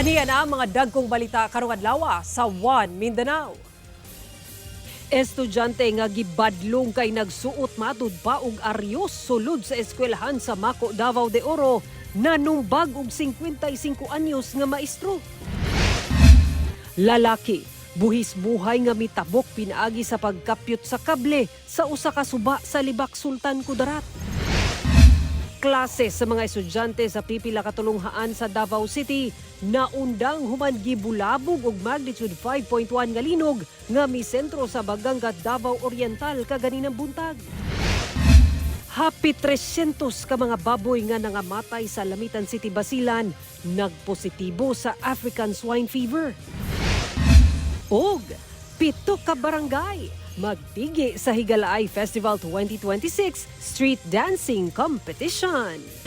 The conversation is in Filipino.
Aniya na ang mga dagkong balita karong adlaw sa One Mindanao. Estudyante nga gibadlong kay nagsuot matud pa og aryos sulod sa eskwelahan sa Mako, Davao de Oro, nanumbag og 55 anyos nga maestro. Lalaki, buhis buhay nga mitabok pinaagi sa pagkapyot sa kable sa usa ka suba sa Libak, Sultan Kudarat. Klase sa mga estudyante sa pipila katulunghaan sa Davao City naundang human gibulabog og magnitude 5.1 nga linog nga misentro sa Bagangat, Davao Oriental kaganinang buntag. Hapit 300 ka mga baboy nga nangamatay sa Lamitan City, Basilan nagpositibo sa African Swine Fever. Og 7 ka barangay magtigi sa Higalaay Festival 2026 Street Dancing Competition.